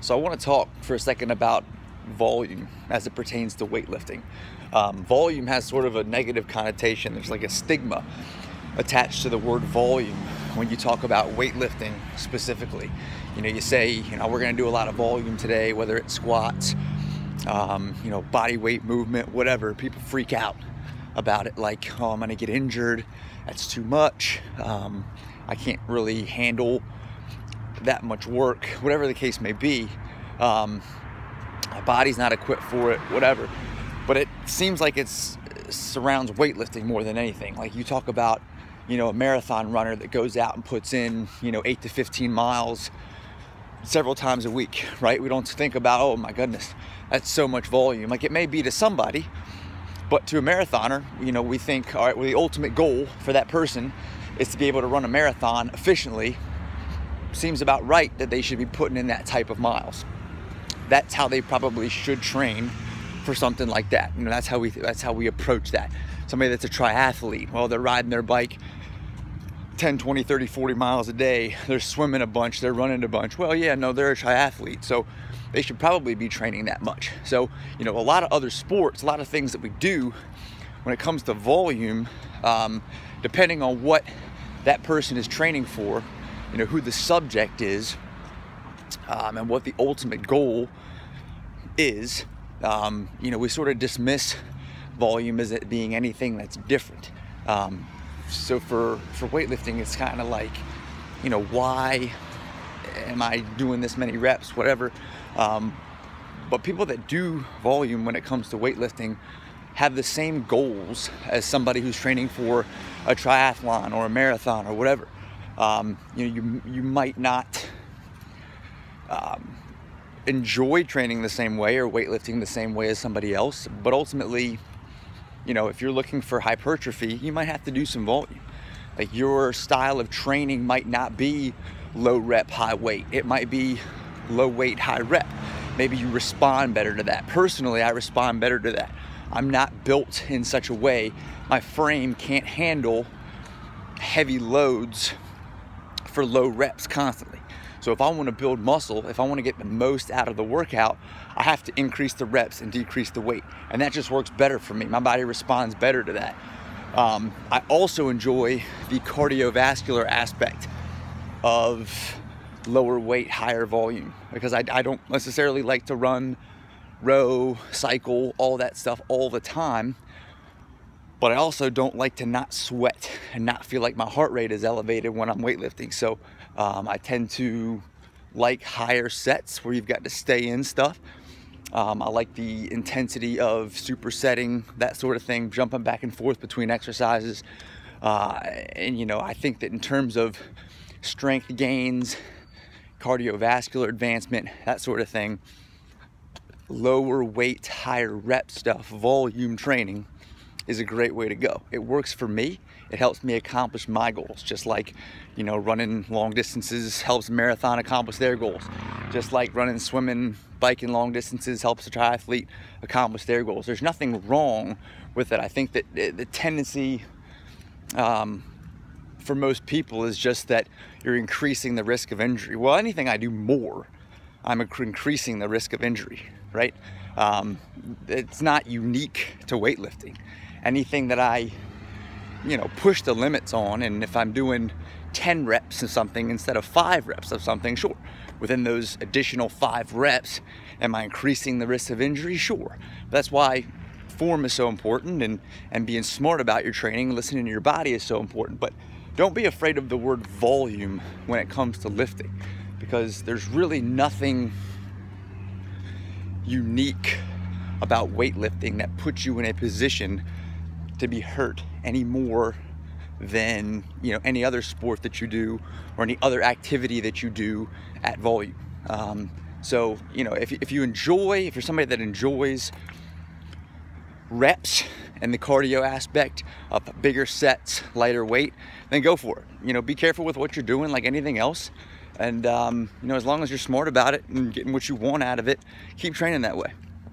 So I want to talk for a second about volume as it pertains to weightlifting. Volume has sort of a negative connotation. There's like a stigma attached to the word volume when you talk about weightlifting specifically. You say, we're going to do a lot of volume today, whether it's squats, body weight movement, whatever. People freak out about it like, oh, I'm going to get injured. That's too much. I can't really handle that much work, whatever the case may be. My body's not equipped for it, whatever. But it seems like it surrounds weightlifting more than anything. Like you talk about, a marathon runner that goes out and puts in, 8 to 15 miles several times a week, right? We don't think about, oh my goodness, that's so much volume. Like it may be to somebody, but to a marathoner, we think, all right, well, the ultimate goal for that person is to be able to run a marathon efficiently. Seems about right that they should be putting in that type of miles. That's how they probably should train for something like that. That's how we approach that. Somebody that's a triathlete, well, they're riding their bike 10, 20, 30, 40 miles a day. They're swimming a bunch, they're running a bunch. Well, yeah, no, they're a triathlete, so they should probably be training that much. So, a lot of other sports, a lot of things that we do when it comes to volume, depending on what that person is training for, who the subject is, and what the ultimate goal is, we sort of dismiss volume as it being anything that's different. So for weightlifting, it's kind of like, why am I doing this many reps, whatever. But people that do volume when it comes to weightlifting have the same goals as somebody who's training for a triathlon or a marathon or whatever. You might not enjoy training the same way or weightlifting the same way as somebody else, but ultimately, if you're looking for hypertrophy, you might have to do some volume. Like your style of training might not be low rep, high weight. It might be low weight, high rep. Maybe you respond better to that. Personally, I respond better to that. I'm not built in such a way. My frame can't handle heavy loads for low reps constantly. So if I want to build muscle, if I want to get the most out of the workout, I have to increase the reps and decrease the weight. And that just works better for me. My body responds better to that. I also enjoy the cardiovascular aspect of lower weight, higher volume, because I don't necessarily like to run, row, cycle, all that stuff all the time. But I also don't like to not sweat and not feel like my heart rate is elevated when I'm weightlifting. So I tend to like higher sets where you've got to stay in stuff. I like the intensity of supersetting, that sort of thing, jumping back and forth between exercises. And I think that in terms of strength gains, cardiovascular advancement, that sort of thing, lower weight, higher rep stuff, volume training is a great way to go. It works for me. It helps me accomplish my goals, just like, running long distances helps a marathon accomplish their goals. Just like running, swimming, biking long distances helps a triathlete accomplish their goals. There's nothing wrong with it. I think that the tendency for most people is just that you're increasing the risk of injury. Well, anything I do more, I'm increasing the risk of injury, right? It's not unique to weightlifting. Anything that I, push the limits on, and if I'm doing 10 reps of something instead of 5 reps of something, sure. Within those additional 5 reps, am I increasing the risk of injury? Sure. That's why form is so important, and being smart about your training, listening to your body is so important. But don't be afraid of the word volume when it comes to lifting, because there's really nothing unique about weightlifting that puts you in a position to be hurt any more than any other sport that you do or any other activity that you do at volume. So if you're somebody that enjoys reps and the cardio aspect of bigger sets, lighter weight, then go for it. Be careful with what you're doing, like anything else, and as long as you're smart about it and getting what you want out of it, keep training that way.